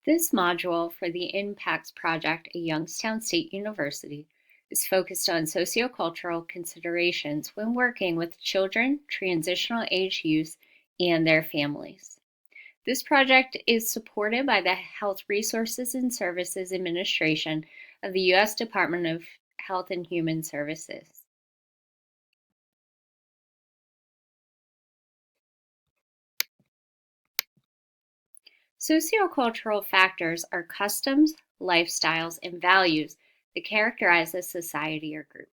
This module for the Impacts Project at Youngstown State University is focused on sociocultural considerations when working with children, transitional-aged youth, and their families. This project is supported by the Health Resources and Services Administration of the U.S. Department of Health and Human Services. Sociocultural factors are customs, lifestyles, and values that characterize a society or group.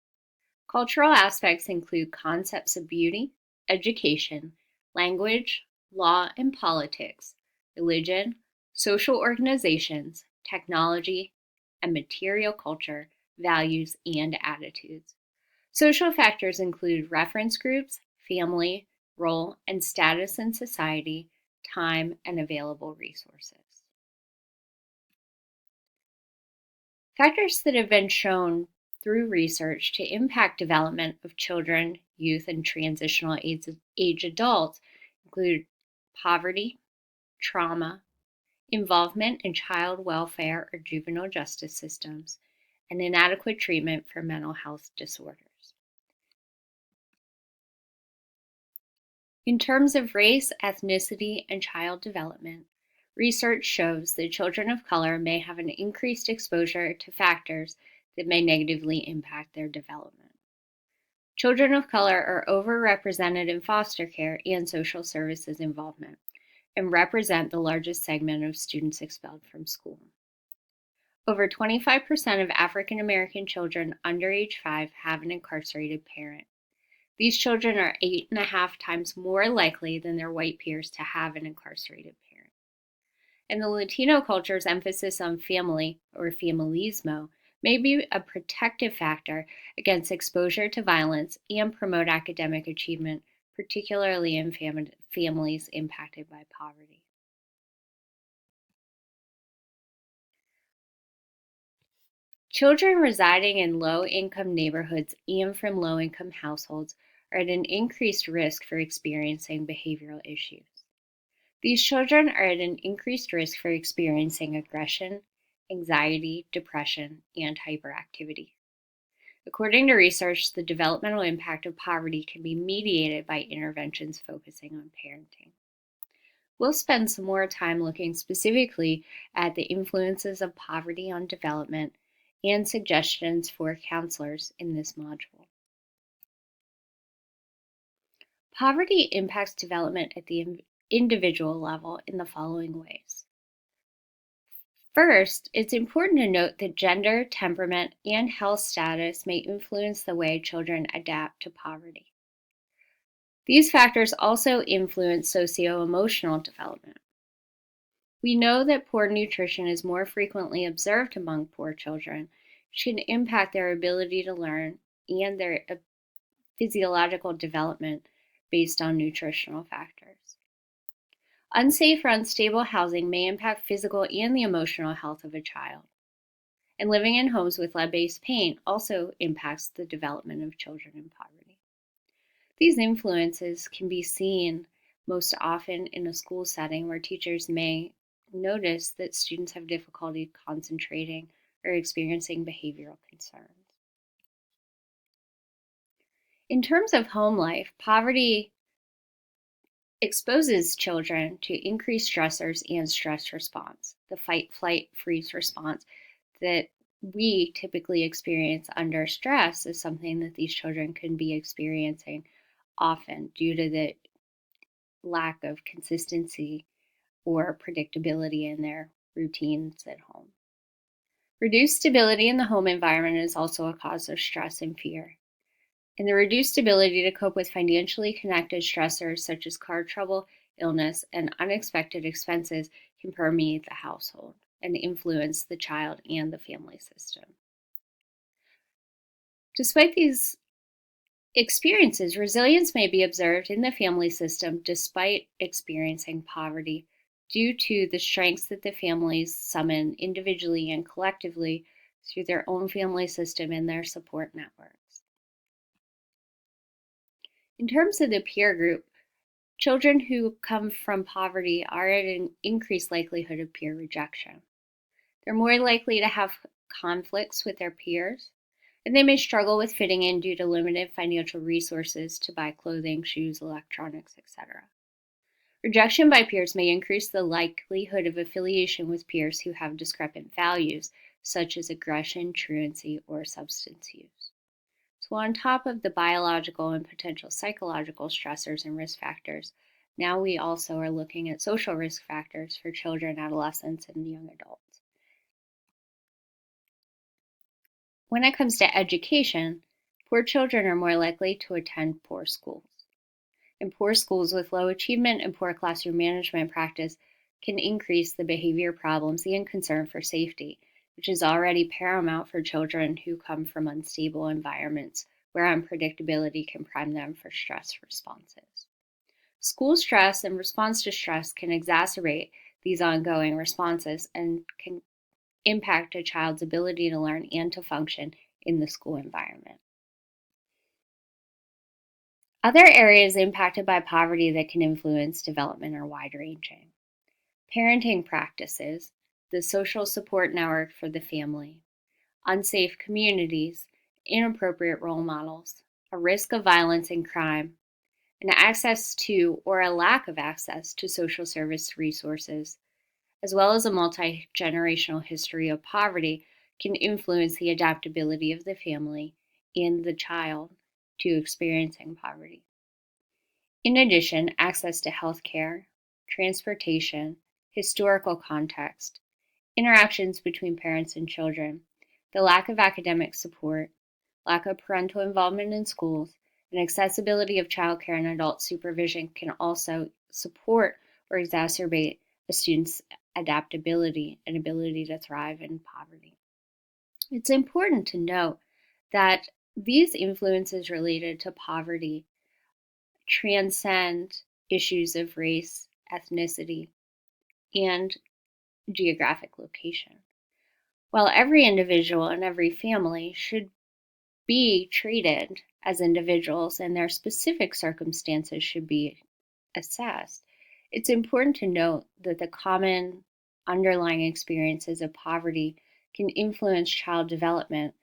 Cultural aspects include concepts of beauty, education, language, law and politics, religion, social organizations, technology, and material culture, values, and attitudes. Social factors include reference groups, family, role, and status in society, time, and available resources. Factors that have been shown through research to impact development of children, youth, and transitional age adults include poverty, trauma, involvement in child welfare or juvenile justice systems, and inadequate treatment for mental health disorders. In terms of race, ethnicity, and child development, research shows that children of color may have an increased exposure to factors that may negatively impact their development. Children of color are overrepresented in foster care and social services involvement and represent the largest segment of students expelled from school. Over 25% of African American children under age 5 have an incarcerated parent. These children are 8.5 times more likely than their white peers to have an incarcerated parent. And the Latino culture's emphasis on family, or familismo, may be a protective factor against exposure to violence and promote academic achievement, particularly in families impacted by poverty. Children residing in low-income neighborhoods and from low-income households are at an increased risk for experiencing behavioral issues. These children are at an increased risk for experiencing aggression, anxiety, depression, and hyperactivity. According to research, the developmental impact of poverty can be mediated by interventions focusing on parenting. We'll spend some more time looking specifically at the influences of poverty on development and suggestions for counselors in this module. Poverty impacts development at the individual level in the following ways. First, it's important to note that gender, temperament, and health status may influence the way children adapt to poverty. These factors also influence socio-emotional development. We know that poor nutrition is more frequently observed among poor children, which can impact their ability to learn and their physiological development based on nutritional factors. Unsafe or unstable housing may impact physical and the emotional health of a child. And living in homes with lead-based paint also impacts the development of children in poverty. These influences can be seen most often in a school setting where teachers may notice that students have difficulty concentrating or experiencing behavioral concerns. In terms of home life, poverty exposes children to increased stressors and stress response, the fight, flight, freeze response that we typically experience under stress is something that these children can be experiencing often due to the lack of consistency or predictability in their routines at home. Reduced stability in the home environment is also a cause of stress and fear. And the reduced ability to cope with financially connected stressors such as car trouble, illness, and unexpected expenses can permeate the household and influence the child and the family system. Despite these experiences, resilience may be observed in the family system despite experiencing poverty due to the strengths that the families summon individually and collectively through their own family system and their support networks. In terms of the peer group, Children who come from poverty are at an increased likelihood of peer rejection. They're more likely to have conflicts with their peers, and they may struggle with fitting in due to limited financial resources to buy clothing, shoes, electronics, etc. Rejection by peers may increase the likelihood of affiliation with peers who have discrepant values, such as aggression, truancy, or substance use. So, on top of the biological and potential psychological stressors and risk factors, now we also are looking at social risk factors for children, adolescents, and young adults. When it comes to education, poor children are more likely to attend poor schools. And poor schools with low achievement and poor classroom management practice can increase the behavior problems and concern for safety, which is already paramount for children who come from unstable environments where unpredictability can prime them for stress responses. School stress and response to stress can exacerbate these ongoing responses and can impact a child's ability to learn and to function in the school environment. Other areas impacted by poverty that can influence development are wide-ranging. Parenting practices, the social support network for the family, unsafe communities, inappropriate role models, a risk of violence and crime, and access to or a lack of access to social service resources, as well as a multi-generational history of poverty, can influence the adaptability of the family and the child to experiencing poverty. In addition, access to health care, transportation, historical context, interactions between parents and children, the lack of academic support, lack of parental involvement in schools, and accessibility of childcare and adult supervision can also support or exacerbate a student's adaptability and ability to thrive in poverty. It's important to note that these influences related to poverty transcend issues of race, ethnicity, and geographic location. While every individual and every family should be treated as individuals and their specific circumstances should be assessed, it's important to note that the common underlying experiences of poverty can influence child development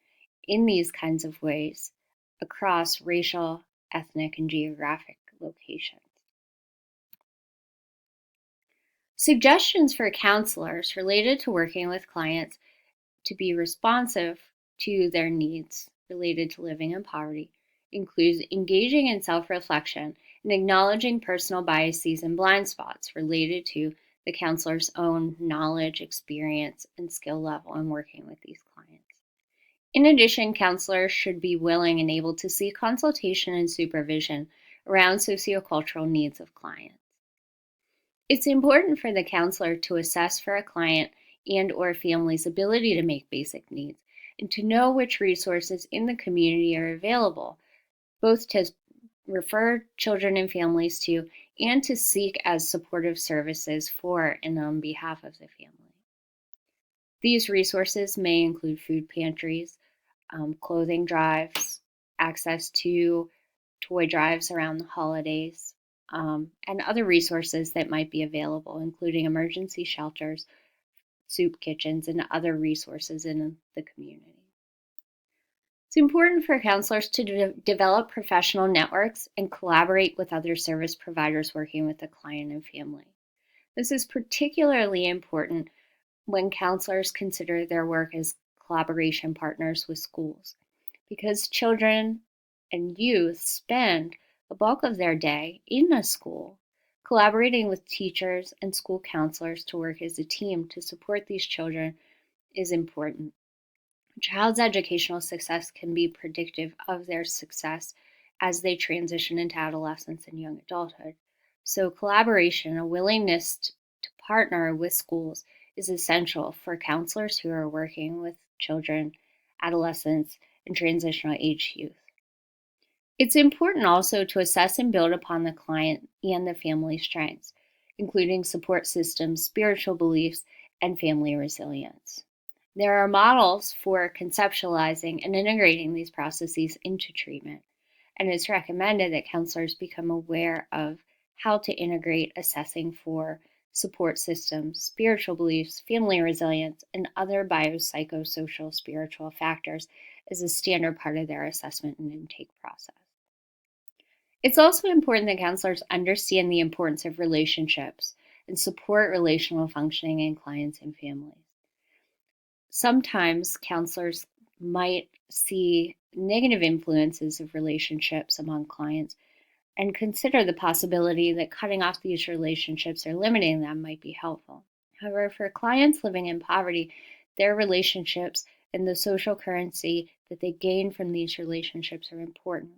in these kinds of ways across racial, ethnic, and geographic locations. Suggestions for counselors related to working with clients to be responsive to their needs related to living in poverty includes engaging in self-reflection and acknowledging personal biases and blind spots related to the counselor's own knowledge, experience, and skill level in working with these clients. In addition, counselors should be willing and able to seek consultation and supervision around sociocultural needs of clients. It's important for the counselor to assess for a client and or family's ability to make basic needs and to know which resources in the community are available, both to refer children and families to and to seek as supportive services for and on behalf of the family. These resources may include food pantries, clothing drives, access to toy drives around the holidays, and other resources that might be available, including emergency shelters, soup kitchens, and other resources in the community. It's important for counselors to develop professional networks and collaborate with other service providers working with the client and family. This is particularly important when counselors consider their work as collaboration partners with schools, because children and youth spend the bulk of their day in a school, collaborating with teachers and school counselors to work as a team to support these children is important. A child's educational success can be predictive of their success as they transition into adolescence and young adulthood. So collaboration, a willingness to partner with schools, is essential for counselors who are working with children, adolescents, and transitional-age youth. It's important also to assess and build upon the client and the family strengths, including support systems, spiritual beliefs, and family resilience. There are models for conceptualizing and integrating these processes into treatment, and it's recommended that counselors become aware of how to integrate assessing for support systems, spiritual beliefs, family resilience, and other biopsychosocial spiritual factors as a standard part of their assessment and intake process. It's also important that counselors understand the importance of relationships and support relational functioning in clients and families. Sometimes counselors might see negative influences of relationships among clients and consider the possibility that cutting off these relationships or limiting them might be helpful. However, for clients living in poverty, their relationships and the social currency that they gain from these relationships are important.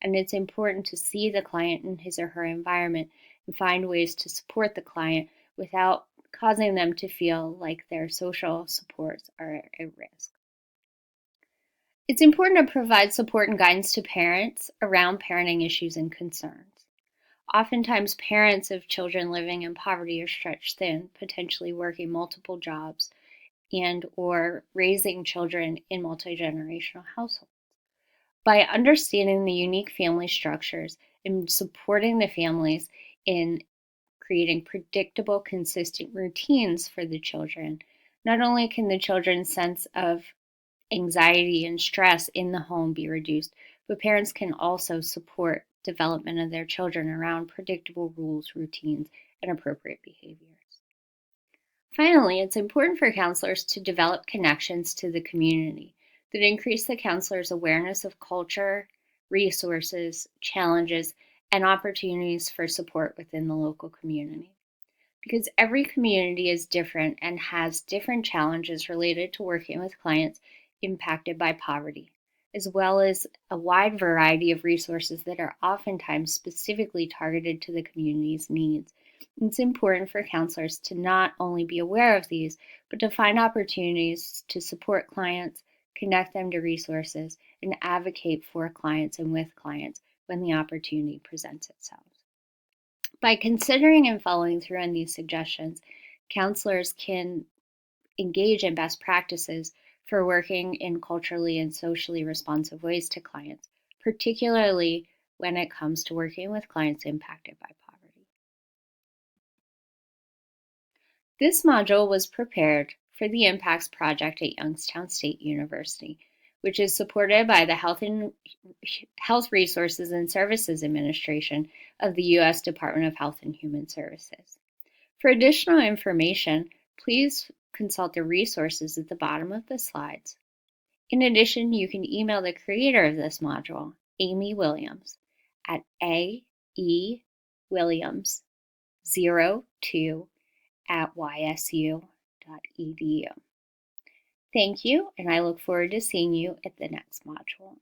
And it's important to see the client in his or her environment and find ways to support the client without causing them to feel like their social supports are at risk. It's important to provide support and guidance to parents around parenting issues and concerns. Oftentimes, parents of children living in poverty are stretched thin, potentially working multiple jobs and or raising children in multi-generational households. By understanding the unique family structures and supporting the families in creating predictable, consistent routines for the children, not only can the children's sense of anxiety and stress in the home be reduced, but parents can also support development of their children around predictable rules, routines, and appropriate behaviors. Finally, it's important for counselors to develop connections to the community that increase the counselor's awareness of culture, resources, challenges, and opportunities for support within the local community. Because every community is different and has different challenges related to working with clients impacted by poverty, as well as a wide variety of resources that are oftentimes specifically targeted to the community's needs. It's important for counselors to not only be aware of these, but to find opportunities to support clients, connect them to resources, and advocate for clients and with clients when the opportunity presents itself. By considering and following through on these suggestions, counselors can engage in best practices for working in culturally and socially responsive ways to clients, particularly when it comes to working with clients impacted by poverty. This module was prepared for the Impacts Project at Youngstown State University, which is supported by the Health Resources and Services Administration of the U.S. Department of Health and Human Services. For additional information, please consult the resources at the bottom of the slides. In addition, you can email the creator of this module, Amy Williams, at aewilliams02@ysu.edu. Thank you, and I look forward to seeing you at the next module.